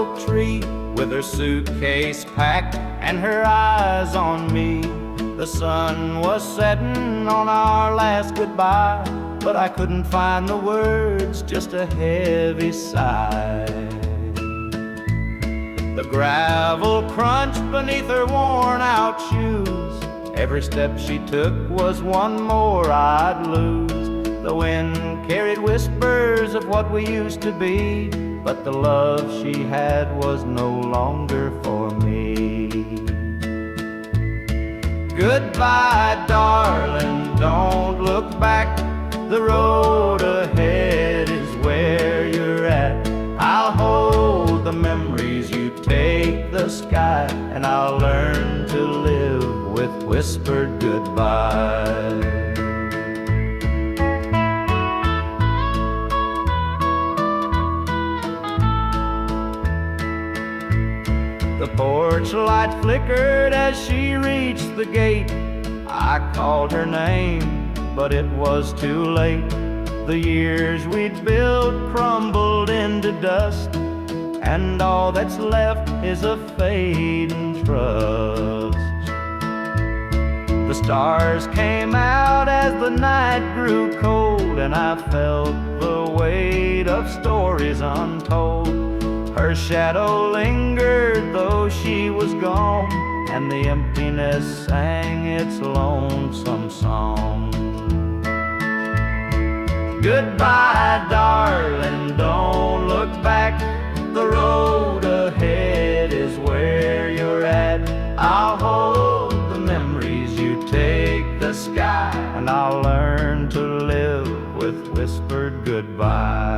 oak tree with her suitcase packed and her eyes on me. The sun was setting on our last goodbye, but I couldn't find the words, just a heavy sigh. The gravel crunched beneath her worn-out shoes. Every step she took was one more I'd lose. The wind carried whispers of what we used to be, but the love she had was no longer for me. Goodbye, darling, don't look back. The road ahead is where you're at. I'll hold the memories, you take the sky, and I'll learn to live with whispered goodbye. The porch light flickered as she reached the gate. I called her name, but it was too late. The years we'd built crumbled into dust, and all that's left is a fading trust. The stars came out as the night grew cold, and I felt the weight of stories untold. Her shadow lingered though she was gone, and the emptiness sang its lonesome song. Goodbye, darling, don't look back. The road ahead is where you're at. I'll hold the memories, you take the sky, and I'll learn to live with whispered goodbye.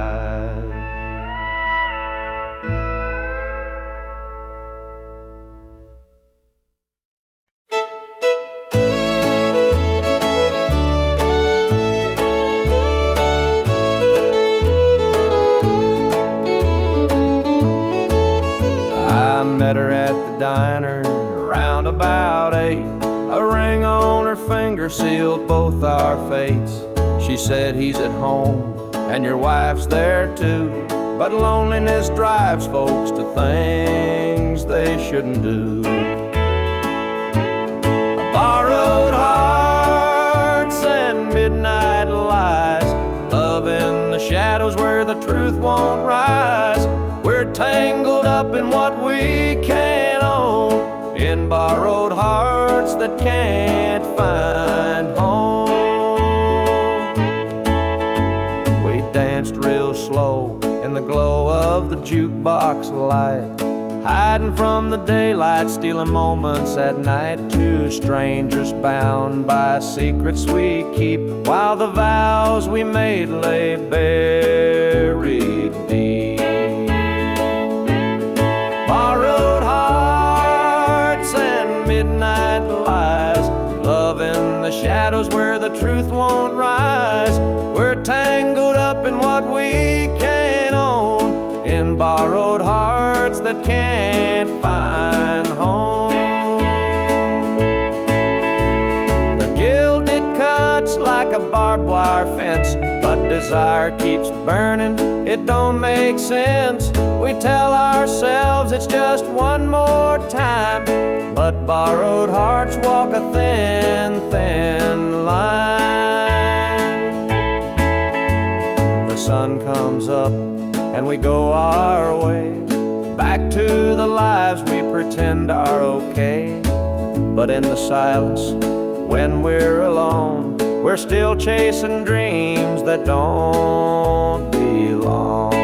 Met her at the diner around about 8. A ring on her finger sealed both our fates. She said, he's at home and your wife's there too, but loneliness drives folks to things they shouldn't do. Borrowed hearts and midnight lies, love in the shadows where the truth won't rise. We're tangled up in what we can't own, in borrowed hearts that can't find home. We danced real slow in the glow of the jukebox light, hiding from the daylight, stealing moments at night. Two strangers bound by secrets we keep, while the vows we made lay buried deep. Borrowed hearts and midnight lies, love in the shadows where the truth won't rise. We're tangled up in what we can't own, in borrowed hearts that can't find home. The gilded cuts like a barbed wire fence, but desire keeps burning, it don't make sense. We tell ourselves it's just one more time, but borrowed hearts walk a thin, thin line. The sun comes up and we go our way, back to the lives we pretend are okay. But in the silence, when we're alone, we're still chasing dreams that don't belong.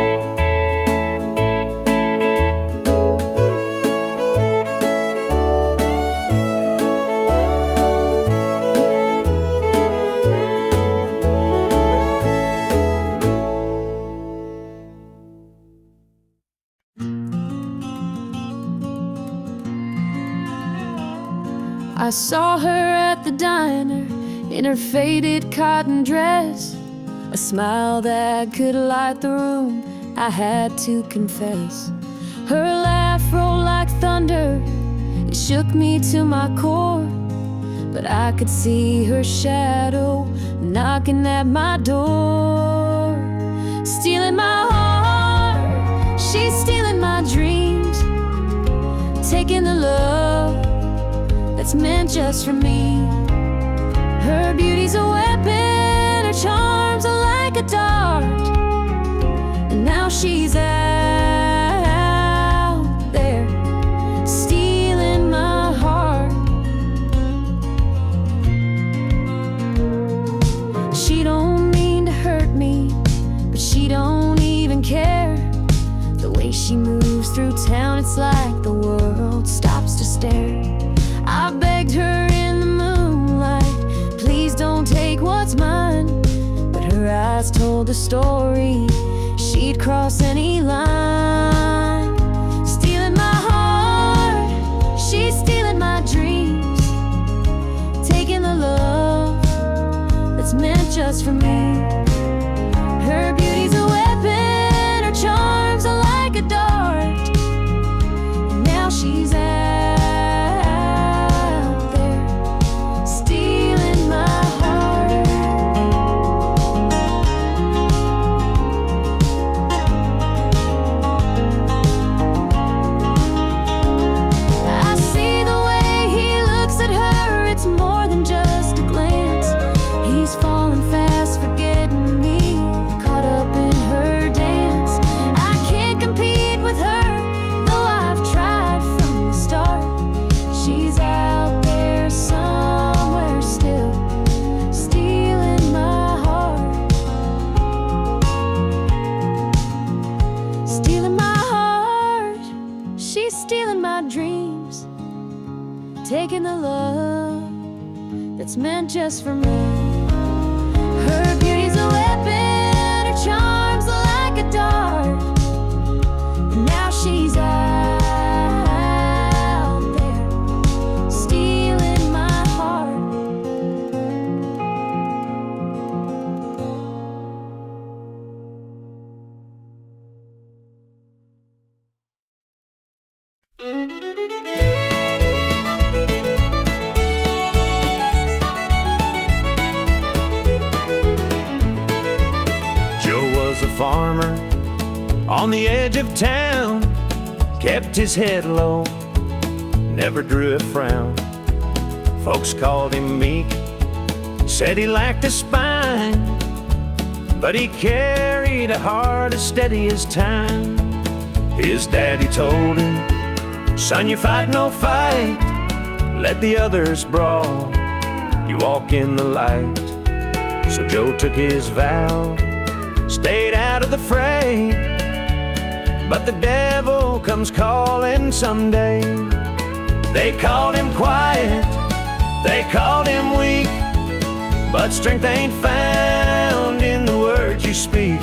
I saw her at the diner in her faded cotton dress, a smile that could light the room, I had to confess. Her laugh rolled like thunder, it shook me to my core, but I could see her shadow knocking at my door. Stealing my heart, she's stealing my dreams. taking the love that's meant just for me. Her beauty's a weapon, her charms are like a dart, and now she's out there stealing my heart. She don't mean to hurt me, but she don't even care. The way she moves through town, it's like the world stops to stare. I begged her in the moonlight, please don't take what's mine, but her eyes told the story. She'd cross any line. Stealing my heart, she's stealing my dreams, taking the love that's meant just for me. Her beauty's a weapon, her charms are like a dart, and now she's out there stealing my heart. I see the way he looks at her, it's more than just a glance. He's falling fast, forgetting me, caught up in her dance. I can't compete with her, though I've tried from the start. She's out there somewhere still, stealing my heart. Stealing my heart, she's stealing my dreams, taking the love that's meant just for me. Her beauty's a weapon, her charms are like a dart, and now she's out there stealing my heart. Joe was a farmer on the edge of town, kept his head low, never drew a frown. Folks called him meek, said he lacked a spine, but he carried a heart as steady as time. His daddy told him, son, you fight no fight, let the others brawl, you walk in the light. So Joe took his vow, stayed out of the fray, but the devil comes calling someday. They called him quiet, they called him weak, but strength ain't found in the words you speak.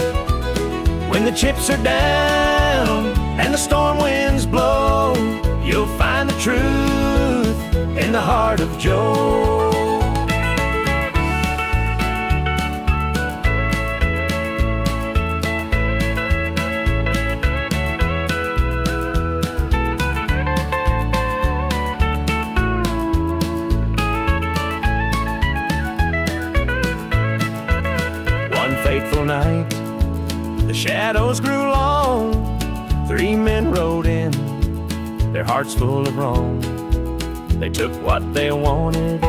When the chips are down and the storm winds blow, you'll find the truth in the heart of Joe. Fateful night, the shadows grew long. 3 men rode in, their hearts full of wrong. They took what they wanted,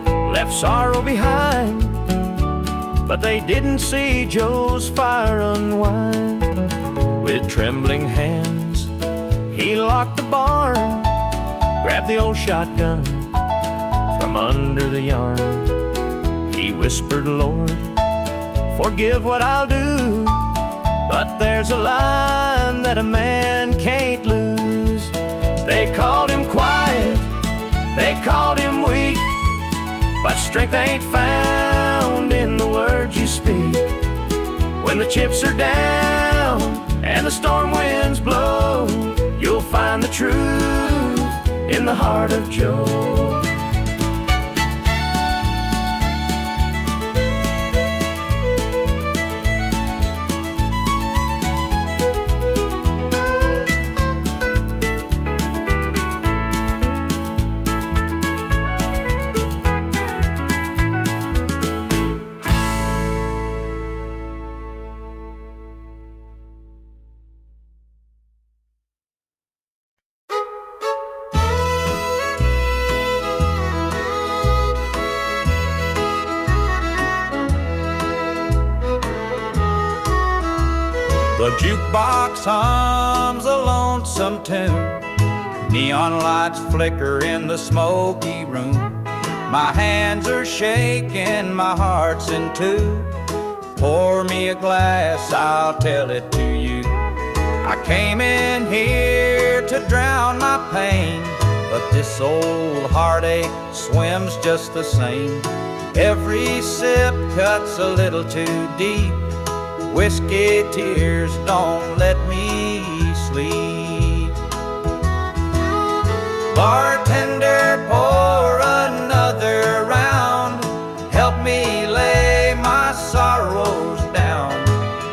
left sorrow behind, but they didn't see Joe's fire unwind. With trembling hands, he locked the barn, grabbed the old shotgun from under the yarn. He whispered, Lord, forgive what I'll do, but there's a line that a man can't lose. They called him quiet, they called him weak, but strength ain't found in the words you speak. When the chips are down and the storm winds blow, you'll find the truth in the heart of Joe. The jukebox hums a lonesome tune. Neon lights flicker in the smoky room. My hands are shaking, my heart's in two. Pour me a glass, I'll tell it to you. I came in here to drown my pain, but this old heartache swims just the same. Every sip cuts a little too deep. Whiskey tears don't let me sleep. Bartender, pour another round. Help me lay my sorrows down.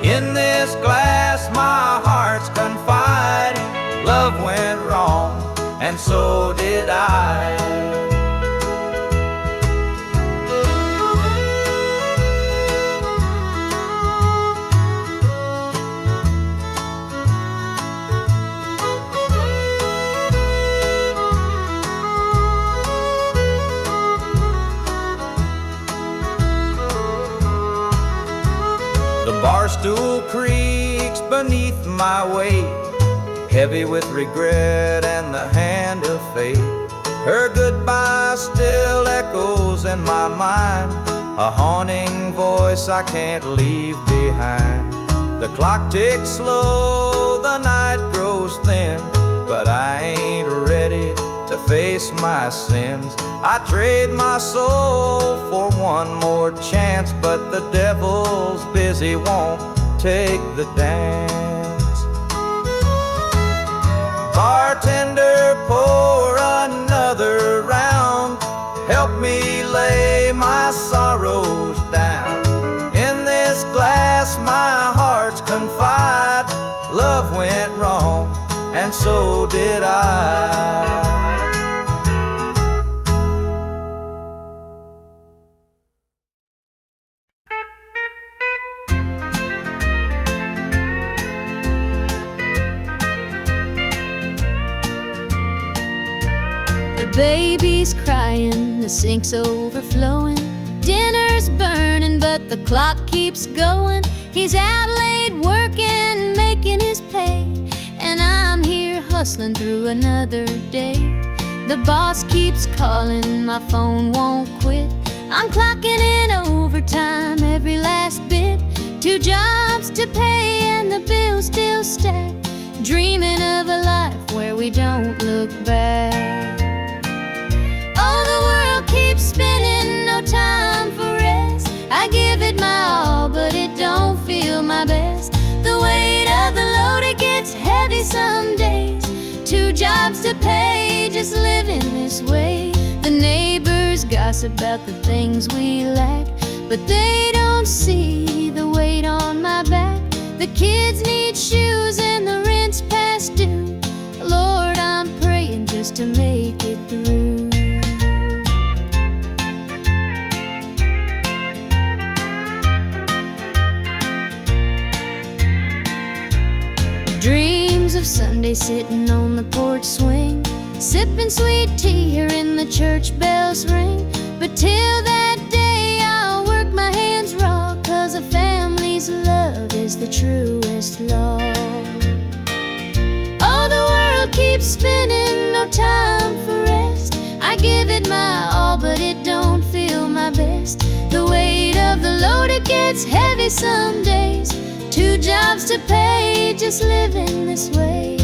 In this glass my heart's confide. Love went wrong, and so did I. The bar stool creaks beneath my weight, heavy with regret and the hand of fate. Her goodbye still echoes in my mind, a haunting voice I can't leave behind. The clock ticks slow, the night grows thin, but I ain't ready to face my sins. I trade my soul for one more chance, but the devil's busy, won't take the dance. Bartender, pour another round. Help me lay my sorrows down. In this glass my heart's confide. Love went wrong, and so did I. Baby's crying, the sink's overflowing. Dinner's burning, but the clock keeps going. He's out late working, making his pay, and I'm here hustling through another day. The boss keeps calling, my phone won't quit. I'm clocking in overtime every last bit. 2 jobs to pay and the bills still stack. Dreaming of a life where we don't look back. Oh, the world keeps spinning, no time for rest. I give it my all, but it don't feel my best. The weight of the load, it gets heavy some days. 2 jobs to pay, just living this way. The neighbors gossip about the things we lack, but they don't see the weight on my back. The kids need shoes and the rent's past due. Lord, I'm praying just to make it through. Dreams of Sunday sitting on the porch swing, sipping sweet tea, hearing the church bells ring. But till that day I'll work my hands raw, 'cause a family's love is the truest law. Oh, the world keeps spinning, no time for rest. I give it my all, but it don't feel my best. The weight of the load, it gets heavy some days. 2 jobs to pay, just living this way.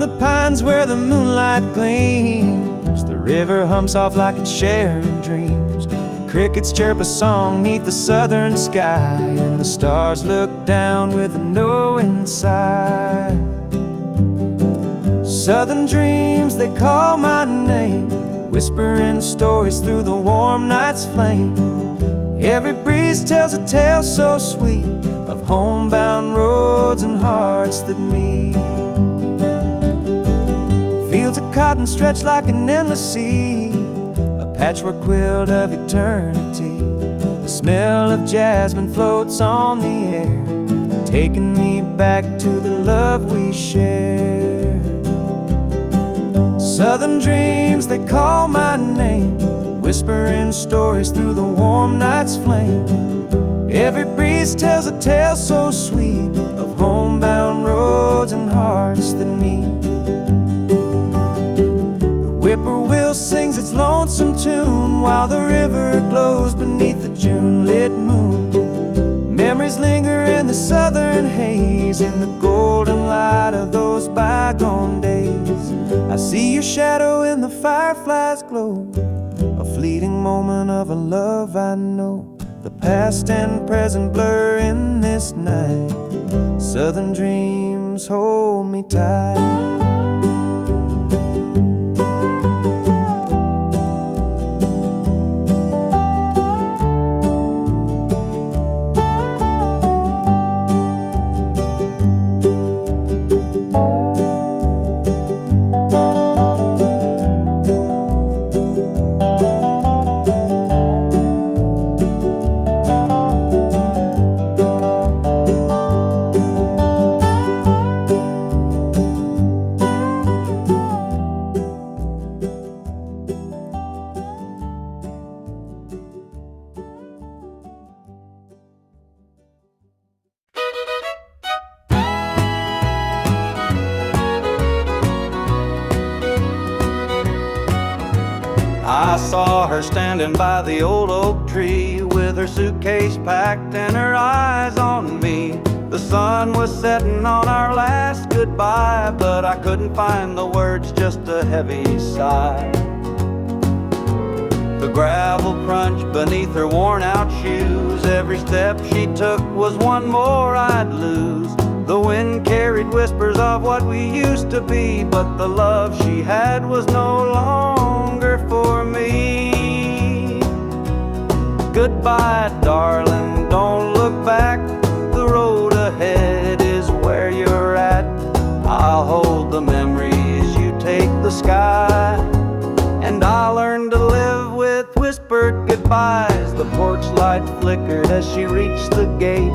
The pines where the moonlight gleams, the river hums off like it's sharing dreams. Crickets chirp a song neath the southern sky, and the stars look down with a knowing sigh. Southern dreams, they call my name, whispering stories through the warm night's flame. Every breeze tells a tale so sweet of homebound roads and hearts that meet. Fields of cotton stretch like an endless sea, a patchwork quilt of eternity. The smell of jasmine floats on the air, taking me back to the love we shared. Southern dreams, they call my name, whispering stories through the warm night's flame. Every breeze tells a tale so sweet of homebound roads and hearts that meet. The whippoorwill sings its lonesome tune while the river glows beneath the June-lit moon. Memories linger in the southern haze, in the golden light of those bygone days. I see your shadow in the firefly's glow, a fleeting moment of a love I know. The past and present blur in this night. Southern dreams hold me tight. I saw her standing by the old oak tree with her suitcase packed and her eyes on me. The sun was setting on our last goodbye, but I couldn't find the words, just a heavy sigh. The gravel crunched beneath her worn out shoes. Every step she took was one more I'd lose. The wind carried whispers of what we used to be, but the love she had was no longer for me. Goodbye, darling, don't look back. The road ahead is where you're at. I'll hold the memories, you take the sky. And I'll learn to live with whispered goodbyes. The porch light flickered as she reached the gate.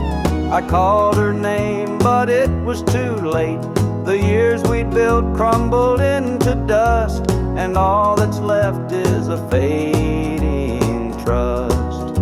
I called her name, but it was too late. The years we'd built crumbled into dust, and all that's left is a fading trust.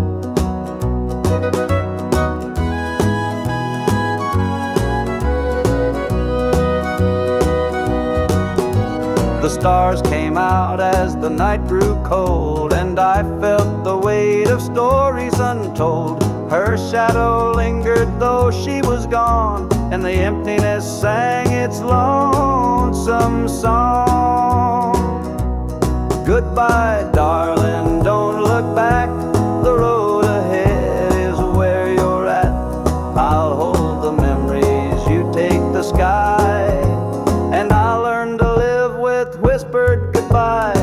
The stars came out as the night grew cold, and I felt the weight of stories untold. Her shadow lingered though she was gone, and the emptiness sang its lonesome song. Goodbye, darling, don't look back. The road ahead is where you're at. I'll hold the memories, you take the sky. And I'll learn to live with whispered goodbyes.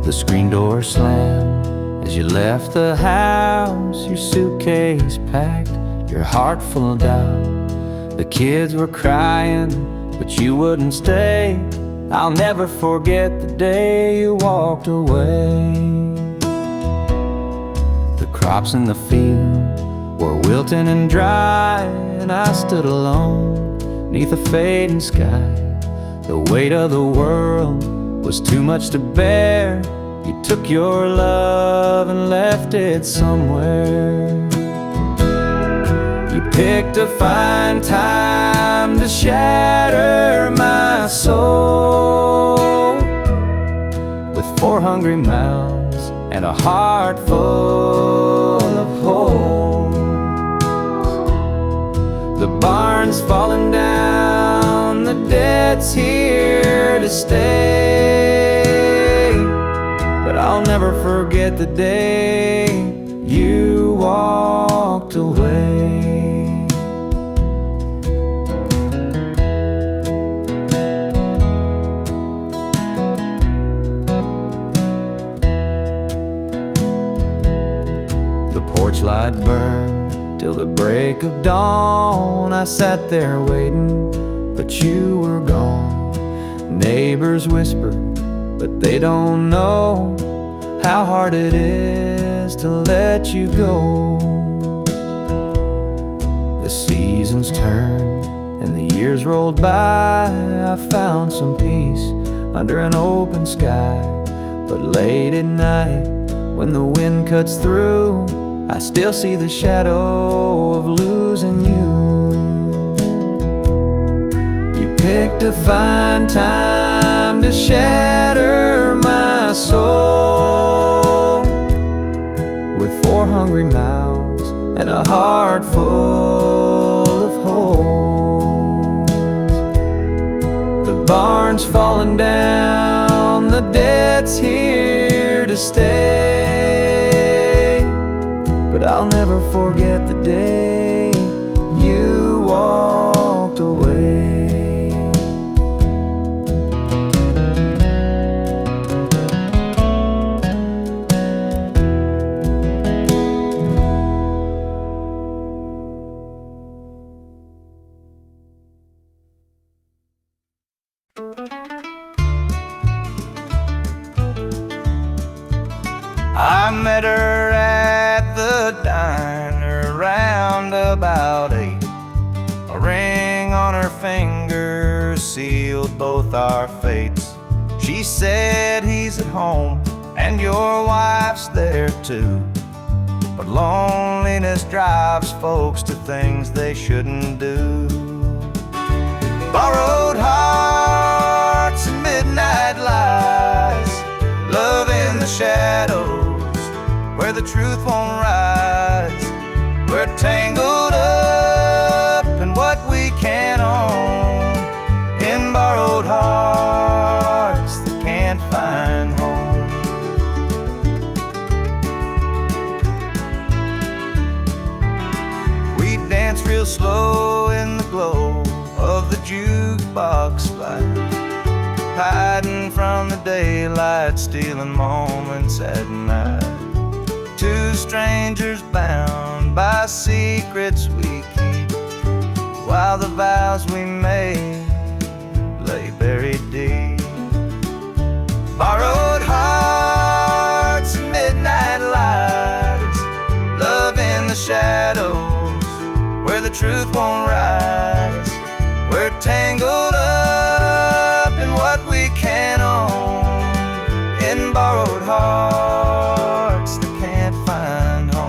The screen door slammed as you left the house, your suitcase packed, your heart full of doubt. The kids were crying, but you wouldn't stay. I'll never forget the day you walked away. The crops in the field were wilting and dry, and I stood alone neath a fading sky. The weight of the world was too much to bear. You took your love and left it somewhere. You picked a fine time time to shatter my soul with 4 hungry mouths and a heart full of holes. The barn's falling down, the debt's here to stay, but I'll never forget the day you walked away. The porch light burned till the break of dawn. I sat there waiting, but you were gone. Neighbors whispered, but they don't know how hard it is to let you go. The seasons turned and the years rolled by. I found some peace under an open sky, but late at night when the wind cuts through, I still see the shadow of losing you. You picked a fine time to shatter my soul with 4 hungry mouths and a heart full of holes. The barn's falling down, the debt's here to stay, but I'll never forget the day you walked away. I met her at the diner round about 8. A ring on her finger sealed both our fates. She said he's at home and your wife's there too, but loneliness drives folks to things they shouldn't do. Borrowed hearts and midnight lies, love in the shadows where the truth won't rise. We're tangled up in what we can't own, in borrowed hearts that can't find home. We dance real slow in the glow of the jukebox light, hiding from the daylight, stealing moments at night. Two strangers bound by secrets we keep, while the vows we made lay buried deep. Borrowed hearts and midnight lights, love in the shadows where the truth won't rise. We're tangled up in what we can't own, in borrowed hearts that can't find home.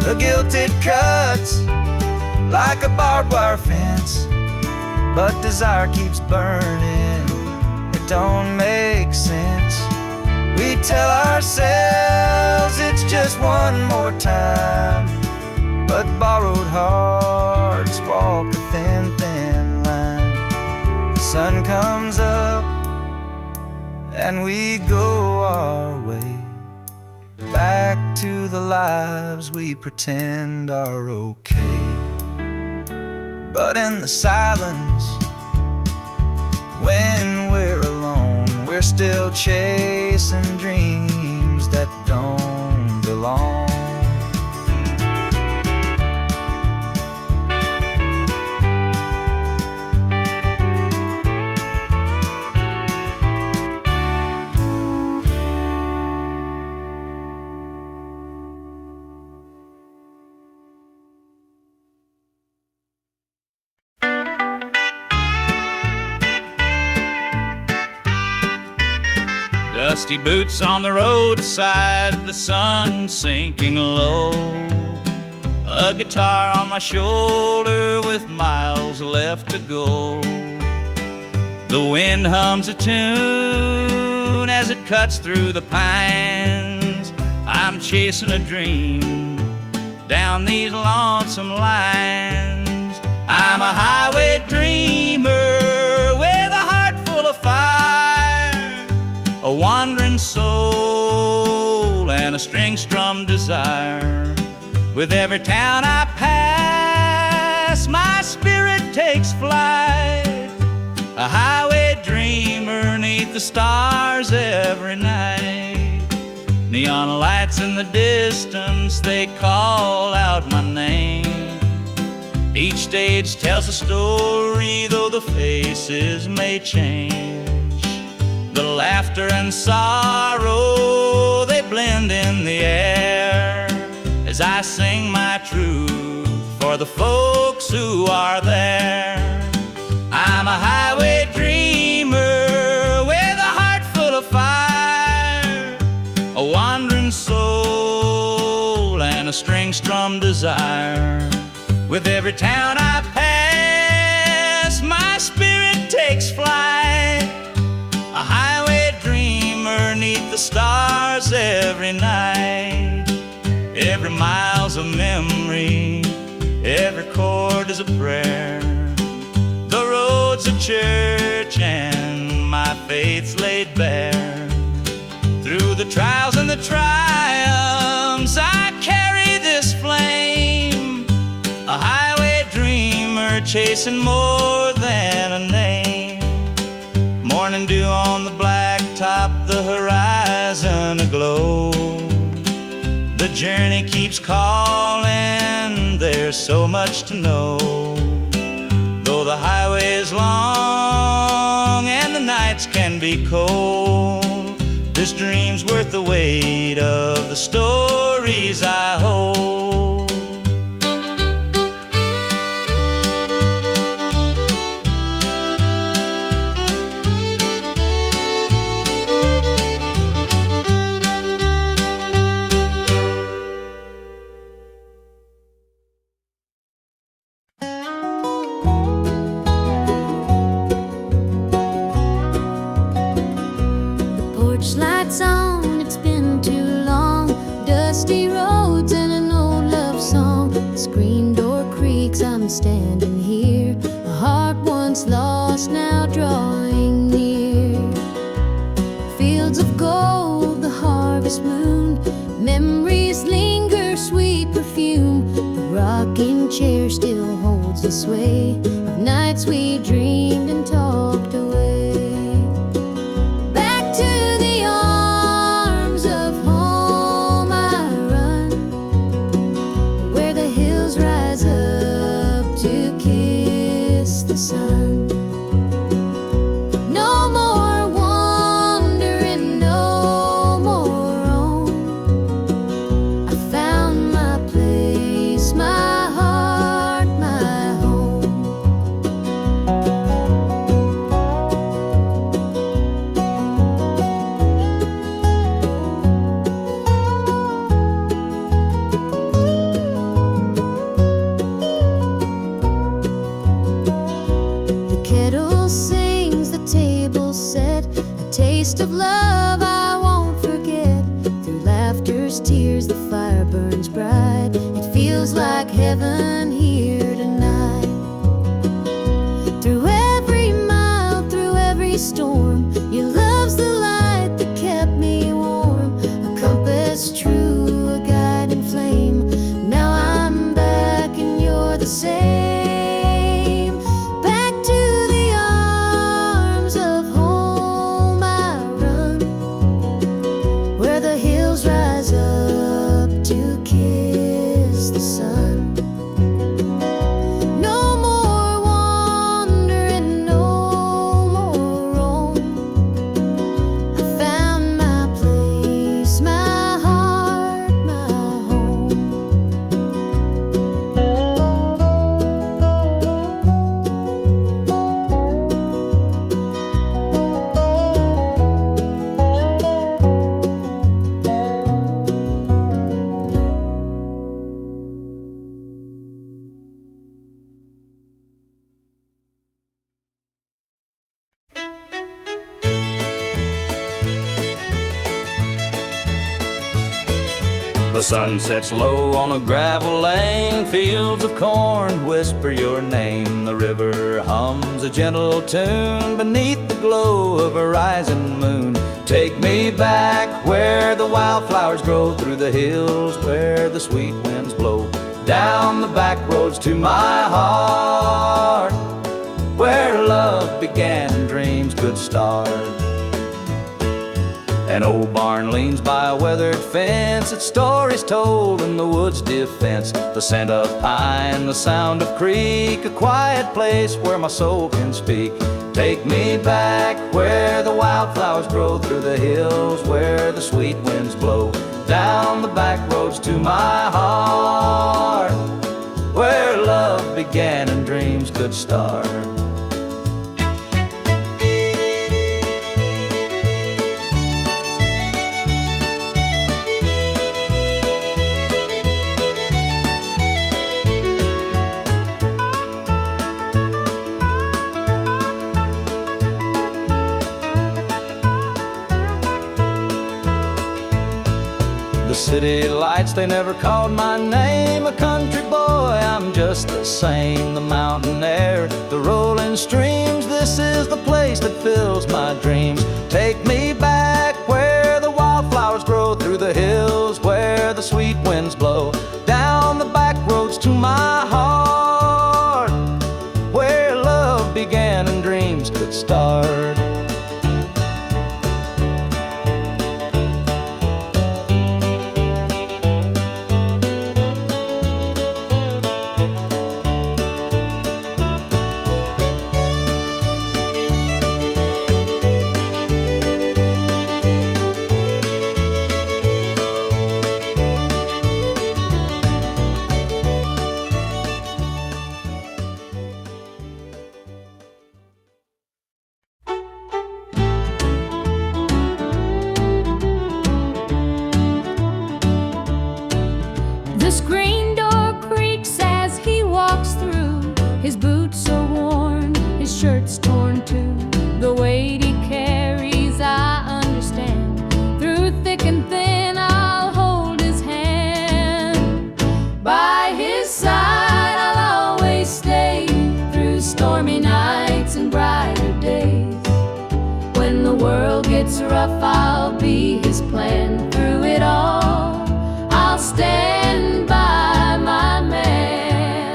The guilt it cuts like a barbed wire fence, but desire keeps burning. It don't make sense. We tell ourselves it's just one more time, but borrowed hearts walk a thin, thin line. The sun comes up and we go our way, back to the lives we pretend are okay. But in the silence, when we're alone, we're still chasing dreams that don't belong. Dusty boots on the roadside, the sun sinking low. A guitar on my shoulder with miles left to go. The wind hums a tune as it cuts through the pines. I'm chasing a dream down these lonesome lines. I'm a highway dreamer with a heart full of fire, a wandering soul and a string-strummed desire. With every town I pass, my spirit takes flight, a highway dreamer 'neath the stars every night. Neon lights in the distance, they call out my name. Each stage tells a story, though the faces may change. The laughter and sorrow, they blend in the air as I sing my truth for the folks who are there. I'm a highway dreamer with a heart full of fire, a wandering soul and a string-strummed desire. With every town I pass, my spirit takes flight, a highway dreamer 'neath the stars every night. Every mile's a memory, every chord is a prayer. The road's a church and my faith's laid bare. Through the trials and the triumphs, I carry this flame, a highway dreamer chasing more than a name. Morning dew on the blacktop, the horizon aglow. The journey keeps calling, there's so much to know. Though the highway is long and the nights can be cold, this dream's worth the weight of the stories I hold. Lights on, it's been too long. Dusty roads and an old love song. The screen door creaks, I'm standing here. A heart once lost, now drawing near. Fields of gold, the harvest moon. Memories linger, sweet perfume. The rocking chair still holds the sway of nights we dreamed and talked away. Sun. No more wandering, no more roam. I found my place, my heart, my home. Taste of love I won't forget. Through laughter's tears the fire burns bright. It feels like heaven here tonight. Through every mile, through every storm, your love's the light that kept me warm. A compass true, a guiding flame. Now I'm back and you're the same. Rise up to kiss the sun. The sun sets low on a gravel lane, fields of corn whisper your name. The river hums a gentle tune beneath the glow of a rising moon. Take me back where the wildflowers grow, through the hills where the sweet winds blow, down the back roads to my heart, where love began and dreams could start. An old barn leans by a weathered fence, its stories told in the wood's defense. The scent of pine, the sound of creek, a quiet place where my soul can speak. Take me back where the wildflowers grow, through the hills where the sweet winds blow, down the back roads to my heart, where love began and dreams could start. The city lights, they never called my name. A country boy, I'm just the same. The mountain air, the rolling streams, this is the place that fills my dreams. Take me back where the wildflowers grow, through the hills where the sweet winds blow, down the back roads to my heart, where love began and dreams could start. The screen door creaks as he walks through. His boots are worn, his shirt's torn too. The weight he carries, I understand. Through thick and thin, I'll hold his hand. By his side, I'll always stay, through stormy nights and brighter days. When the world gets rough, I'll be his plan. Through it all, I'll stand by my man.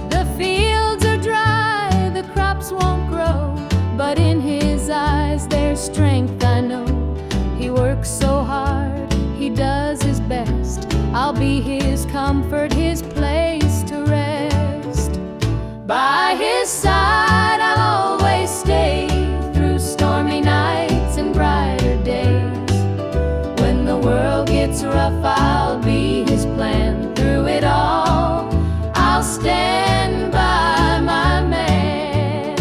The fields are dry, the crops won't grow, but in his eyes there's strength, I know. He works so hard, he does his best. I'll be his comfort, his place to rest. By his side I'll always stay, through stormy nights and brighter days. When the world gets rough, I'll be his plan. Through it all, I'll stand by my man.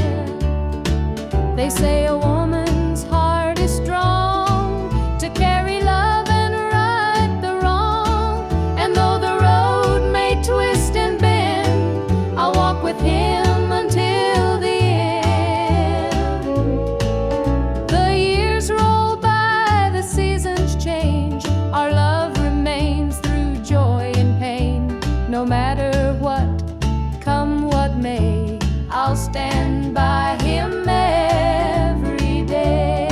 They say a woman's heart is strong, to carry love and right the wrong. And though the road may twist and bend, I'll walk with him until the end. The years roll by, the seasons change, our love remains through joy and pain. No matter what, come what may, I'll stand by him every day.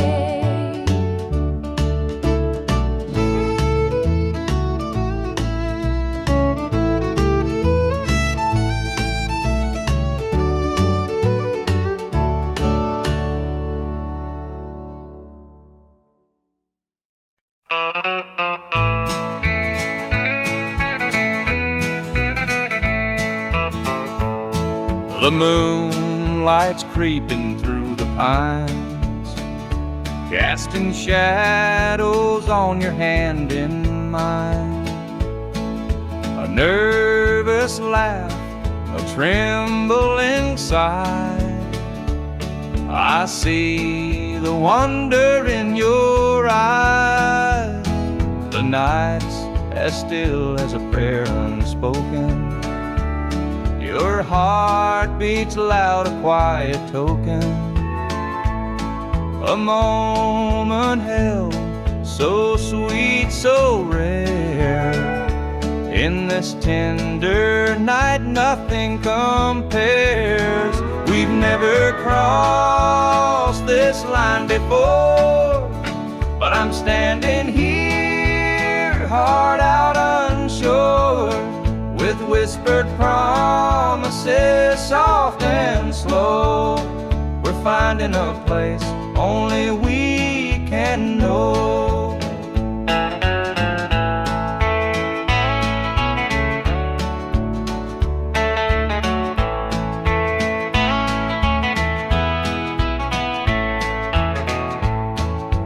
The moonlight's creeping through the pines, casting shadows on your hand in mine. A nervous laugh, a trembling sigh. I see the wonder in your eyes. The night's as still as a prayer unspoken. Your heart beats loud, a quiet token. A moment held so sweet, so rare. In this tender night, nothing compares. We've never crossed this line before, but I'm standing here, heart out unsure, with whispered promises, soft and slow. We're finding a place only we can know.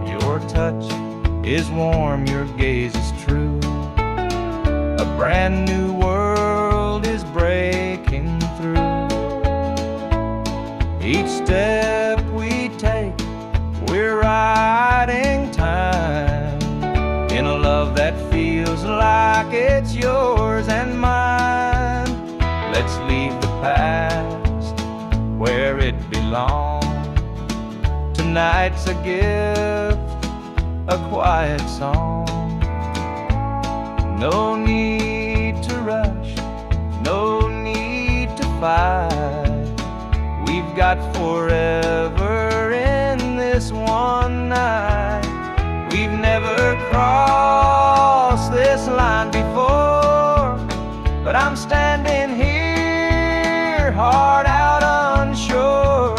Your touch is warm, your gaze is true. A brand new world is breaking through. Each step we take, we're riding time in a love that feels like it's yours and mine. Let's leave the past where it belongs. Tonight's a gift, a quiet song. No need to rush, no need to fight. We've got forever in this one night. We've never crossed this line before, but I'm standing here, heart out unsure,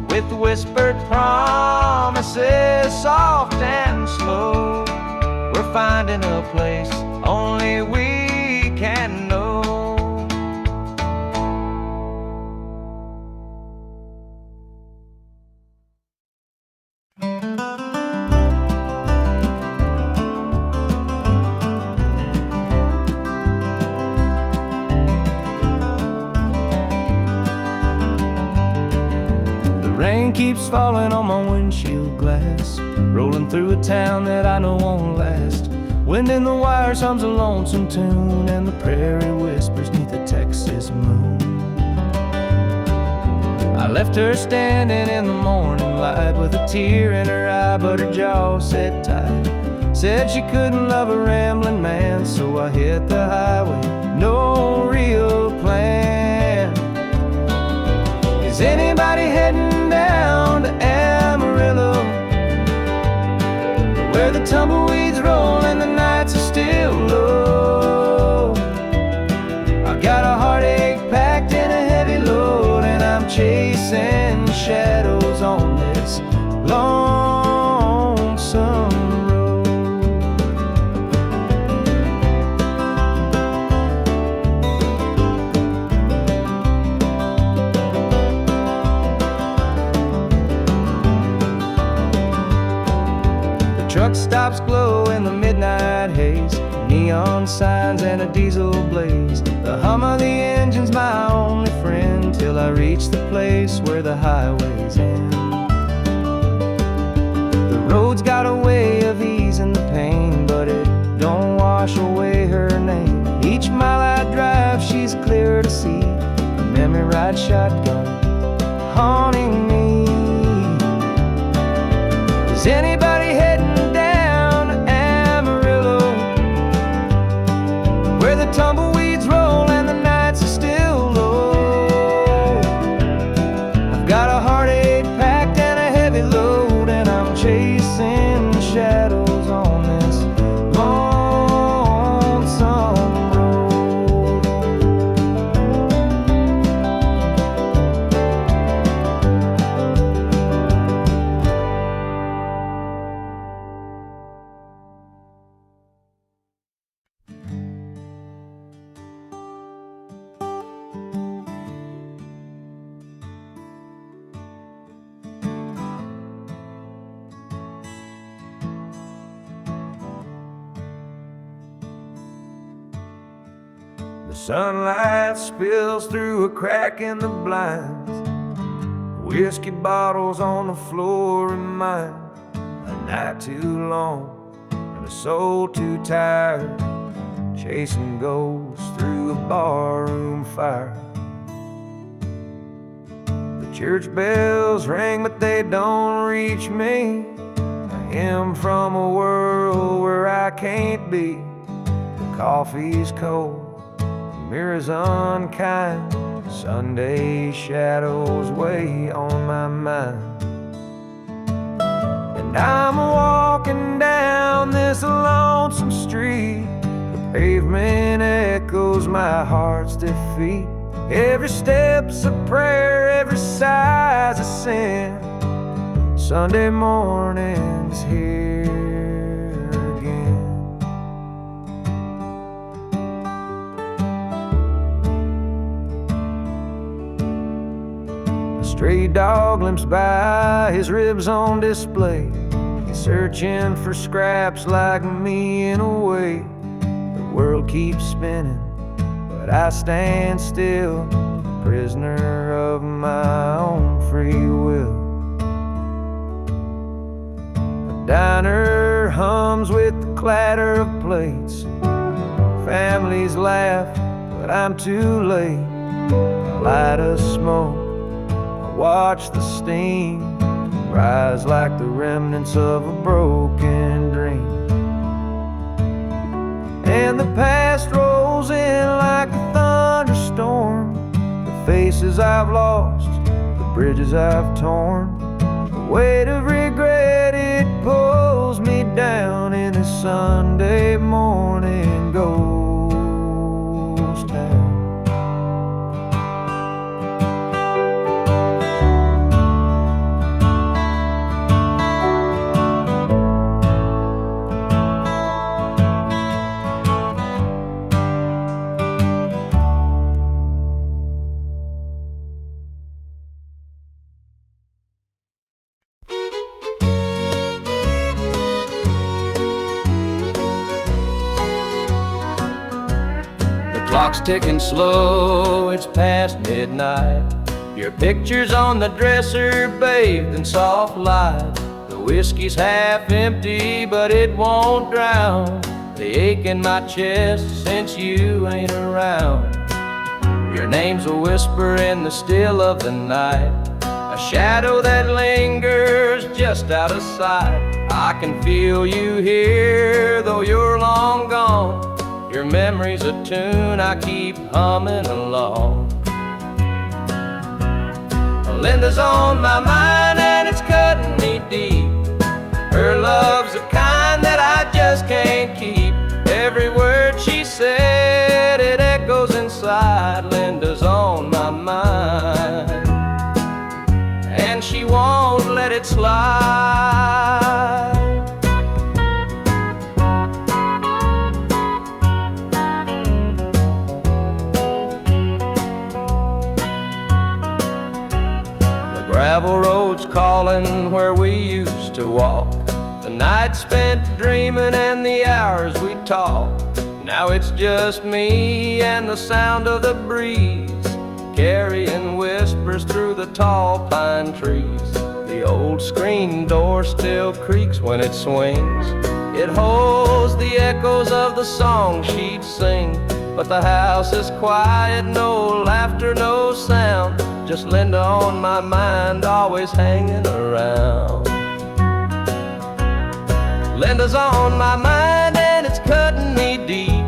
with whispered promises, soft and slow. We're finding a place only we can know. Rain keeps falling on my windshield glass, rolling through a town that I know won't last. Wind in the wires hums a lonesome tune, and the prairie whispers neath the Texas moon. I left her standing in the morning light with a tear in her eye, but her jaw set tight. Said she couldn't love a rambling man, so I hit the highway, no real plan. Is anybody heading down to Amarillo, where the tumbleweeds roll and the nights are still low? I got a heartache packed in a heavy load, and I'm chasing shadows on this lonesome road. The truck stops glow in the midnight haze, neon signs and a diesel blaze. The hum of the engine's my only friend, till I reach the place where the highways end. The road's got a way of easing the pain, but it don't wash away her name. Each mile I drive, she's clear to see, a memory ride shotgun haunting me. Is anybody heading down to Amarillo, where the tumbleweeds roll and the nights are still low? I've got a heartache packed and a heavy load, and I'm chasing shadows on this lonesome road. The sunlight spills through a crack in the blinds. Whiskey bottles on the floor remind a night too long and a soul too tired, chasing ghosts through a barroom fire. The church bells ring, but they don't reach me. A him from a world where I can't be. The coffee's cold, the mirror's unkind, Sunday shadows weigh on my mind. And I'm walking down this lonesome street, the pavement echoes my heart's defeat. Every step's a prayer, every sigh's a sin. Sunday morning's here again. A stray dog limps by, his ribs on display. He's searching for scraps like me in a way. The world keeps spinning, but I stand still, prisoner of my own free will. The diner hums with the clatter of plates. Families laugh, but I'm too late. I light a smoke, I watch the steam rise like the remnants of a broken dream. And the past rolls in like a thunderstorm. The faces I've lost, the bridges I've torn. The weight of regret, it pulls me down in this Sunday morning ghost town. Clock's ticking slow, it's past midnight. Your picture's on the dresser, bathed in soft light. The whiskey's half empty, but it won't drown the ache in my chest since you ain't around. Your name's a whisper in the still of the night, a shadow that lingers just out of sight. I can feel you here, though you're long gone. Your memory's a tune I keep humming along. Linda's on my mind and it's cutting me deep. Her love's the kind that I just can't keep. Every word she said, it echoes inside. Linda's on my mind, and she won't let it slide. Gravel roads calling where we used to walk. The night spent dreaming and the hours we talked. Now it's just me and the sound of the breeze, carrying whispers through the tall pine trees. The old screen door still creaks when it swings. It holds the echoes of the song she'd sing. But the house is quiet, no laughter, no sound. Just Linda on my mind, always hanging around. Linda's on my mind and it's cutting me deep.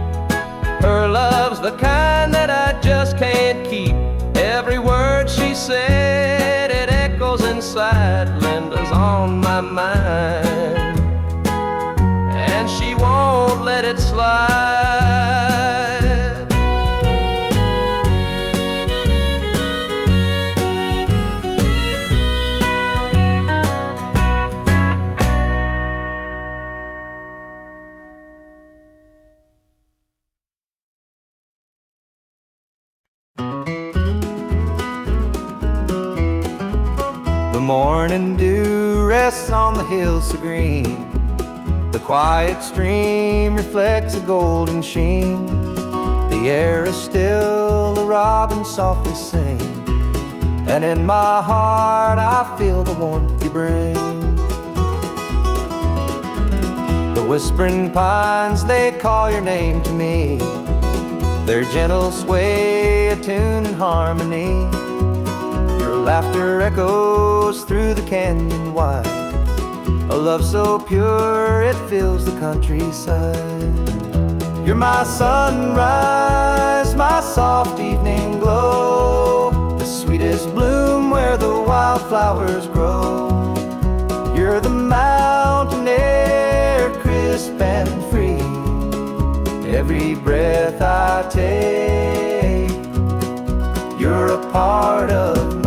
Her love's the kind that I just can't keep. Every word she said, it echoes inside. Linda's on my mind, and she won't let it slide. The morning dew rests on the hills so green. The quiet stream reflects a golden sheen. The air is still, the robins softly sing, and in my heart I feel the warmth you bring. The whispering pines, they call your name to me. Their gentle sway, attuned in harmony. Your laughter echoes through the canyon wide. a love so pure it fills the countryside. You're my sunrise, my soft evening glow, the sweetest bloom where the wildflowers grow. You're the mountain air, crisp and free. Every breath I take, you're a part of me.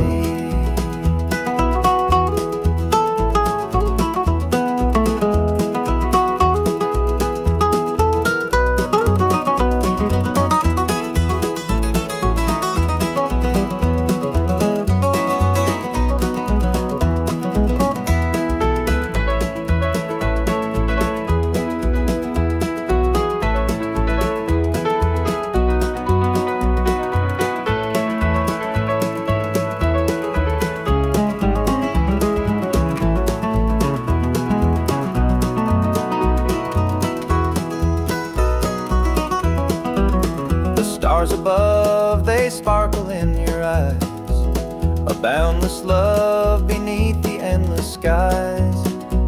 Stars above, they sparkle in your eyes, a boundless love beneath the endless skies.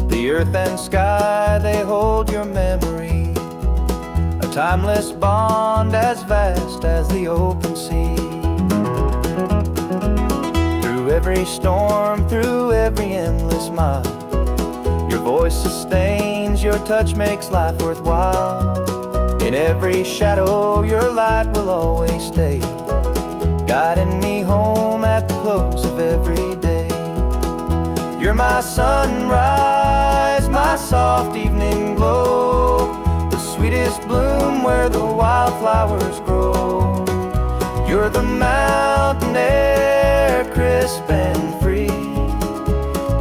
The earth and sky, they hold your memory, a timeless bond as vast as the open sea. Through every storm, through every endless mile, your voice sustains, your touch makes life worthwhile. In every shadow, your light will always stay, guiding me home at the close of every day. You're my sunrise, my soft evening glow, the sweetest bloom where the wildflowers grow. You're the mountain air, crisp and free.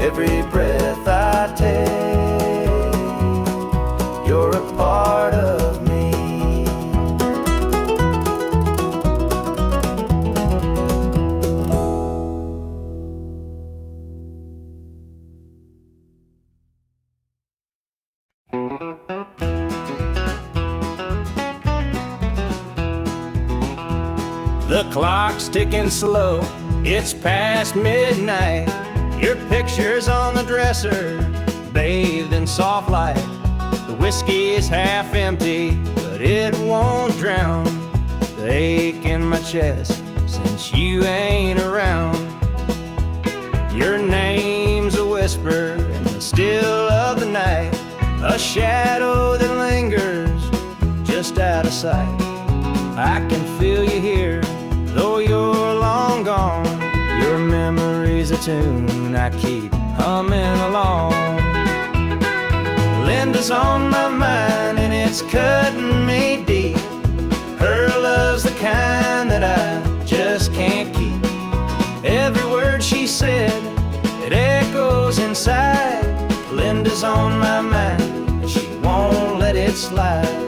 Every breath I take, you're a part of me. The clock's ticking slow, it's past midnight. Your picture's on the dresser, bathed in soft light. The whiskey is half empty, but it won't drown the ache in my chest since you ain't around. Your name's a whisper in the still of the night, a shadow that lingers just out of sight. I can feel you here, though you're long gone. Your memory's a tune I keep humming along. Linda's on my mind and it's cutting me deep. Her love's the kind that I just can't keep. Every word she said, it echoes inside. Linda's on my mind and she won't let it slide.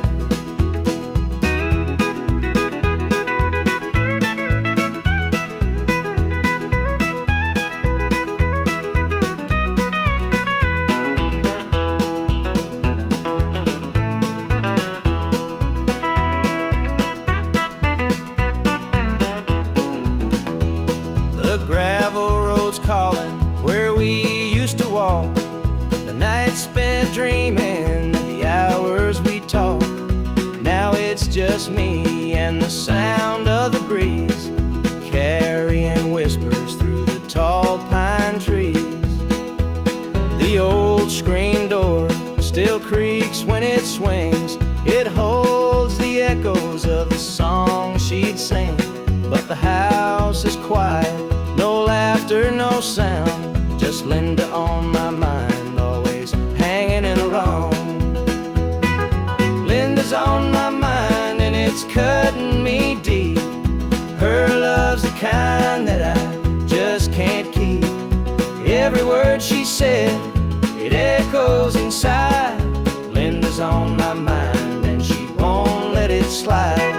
Dreaming of the hours we talked. Now it's just me and the sound of the breeze carrying whispers through the tall pine trees. The old screen door still creaks when it swings. It holds the echoes of the song she'd sing. But the house is quiet, no laughter, no sound, just Linda on my mind, always hanging around. Linda's on my mind and it's cutting me deep. Her love's the kind that I just can't keep. Every word she said, it echoes inside. Linda's on my mind and she won't let it slide.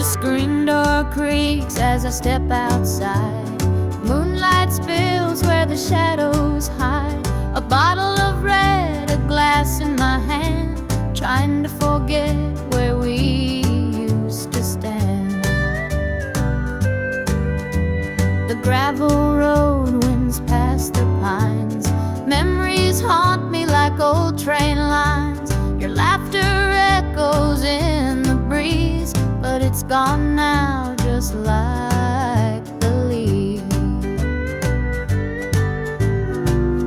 screen door creaks as I step outside. Moonlight spills where the shadows hide. A bottle of red, a glass in my hand, trying to forget where we used to stand. The gravel road winds past the pines. Memories haunt me like old train lines. Your laughter echoes in the breeze, but it's gone now, just like the leaves.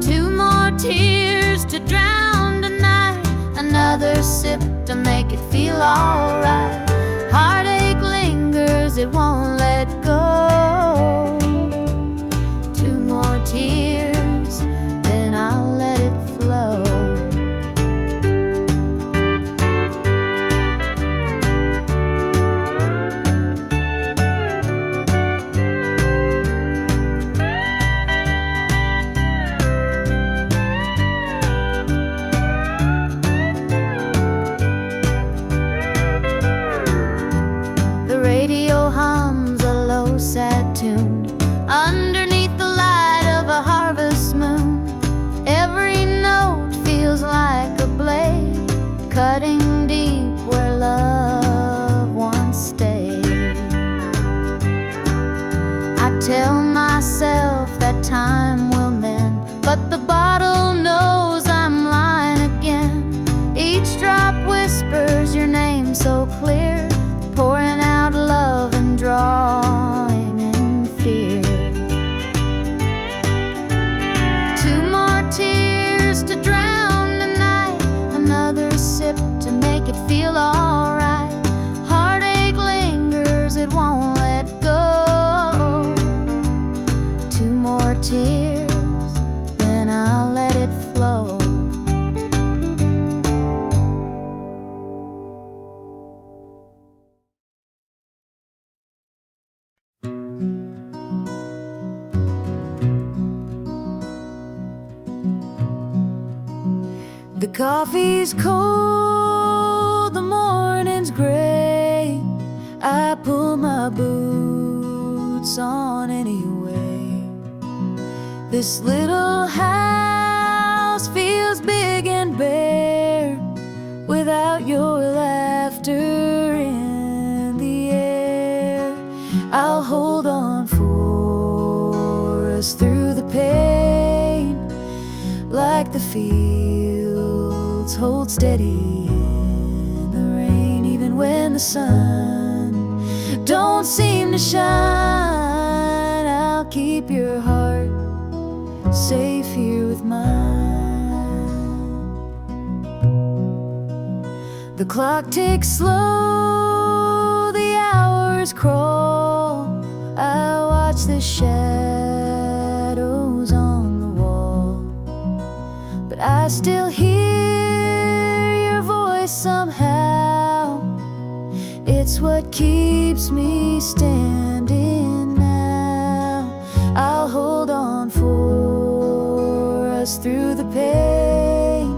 Two more tears to drown tonight, another sip to make it feel alright. Heartache lingers, it won't let go. Two more tears, then I'll let it flow. Sad tune underneath the light of a harvest moon. Every note feels like a blade, cutting deep where love once stayed. I tell myself that time will mend, but the bottle knows I'm lying again. Each drop whispers your name so clear, pouring out love and drawing in fear. Two more tears to drown tonight, another sip to make it feel alright. Heartache lingers, it won't let go. Two more tears, then I'll let it flow. The coffee's cold, the morning's gray. I pull my boots on anyway. This little house feels big and bare without your laughter in the air. I'll hold on for us through the pain, like the fields hold steady in the rain. Even when the sun don't seem to shine, I'll keep your heart safe here with mine. The clock ticks slow, the hours crawl. I watch the shadows on the wall, but I still hear your voice somehow. It's what keeps me standing now. I'll hold on for us through the pain,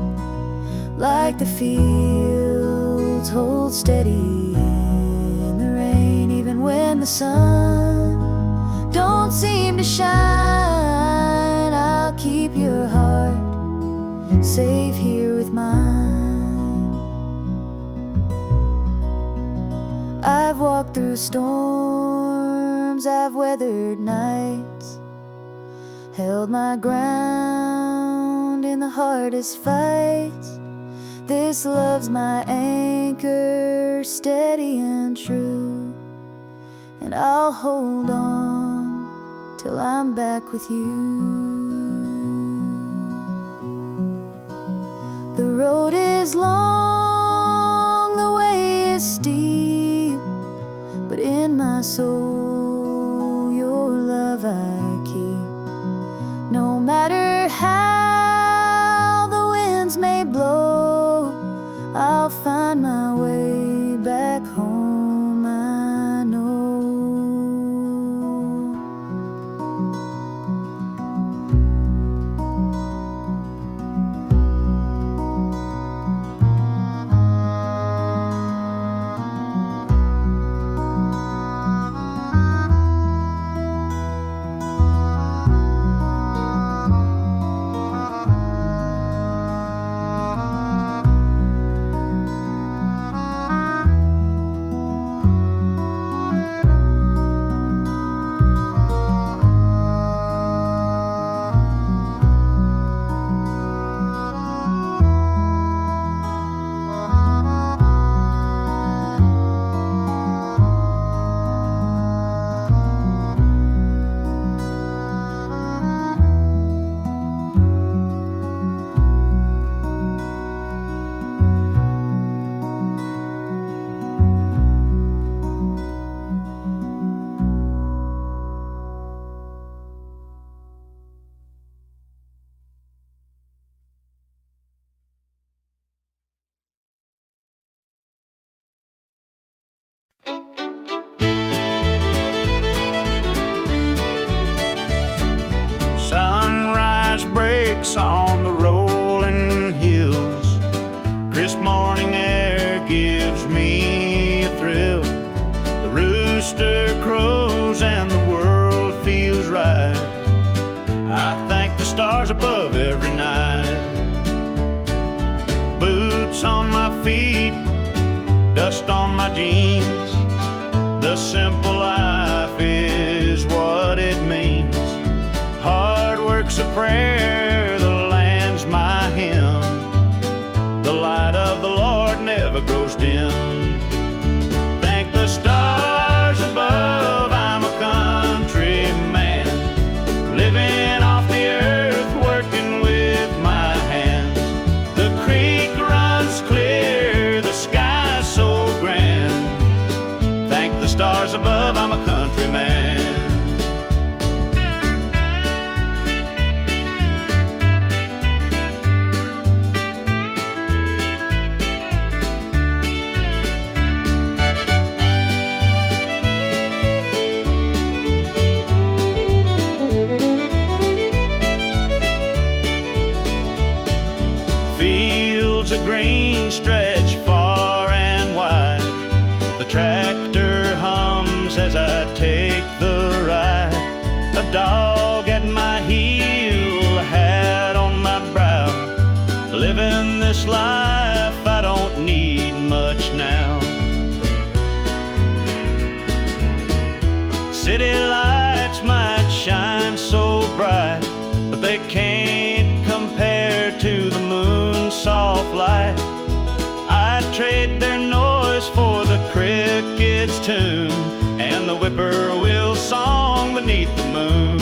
like the fields hold steady in the rain. Even when the sun don't seem to shine, I'll keep your heart safe here with mine. I've walked through storms, I've weathered nights, held my ground in the hardest fights. This love's my anchor, steady and true, and I'll hold on till I'm back with you. The road is long, the way is steep, but in my soul your love I keep. No matter how the winds may blow, I'll find my way back home, I know. brakes on the rolling hills. Crisp morning air gives me a thrill. The rooster crows and the world feels right. I thank the stars above every night. Boots on my feet, dust on my jeans. The simple life is what it means. Hard work's a prayer, the land's my hymn. The light of the Lord never grows dim. Thank the stars above, I'm a country man, living off the earth, working with my hands. The creek runs clear, the sky's so grand. Thank the stars above, I'm a country man. Fields of green stretch far and wide. The tractor hums as I take the ride. A dog at my heel, a hat on my brow. Living this life, I don't need much now. City lights might shine so bright, but they can't compare to the moon's soft light. I'd trade their noise for the cricket's tune and the whippoorwill song beneath the moon.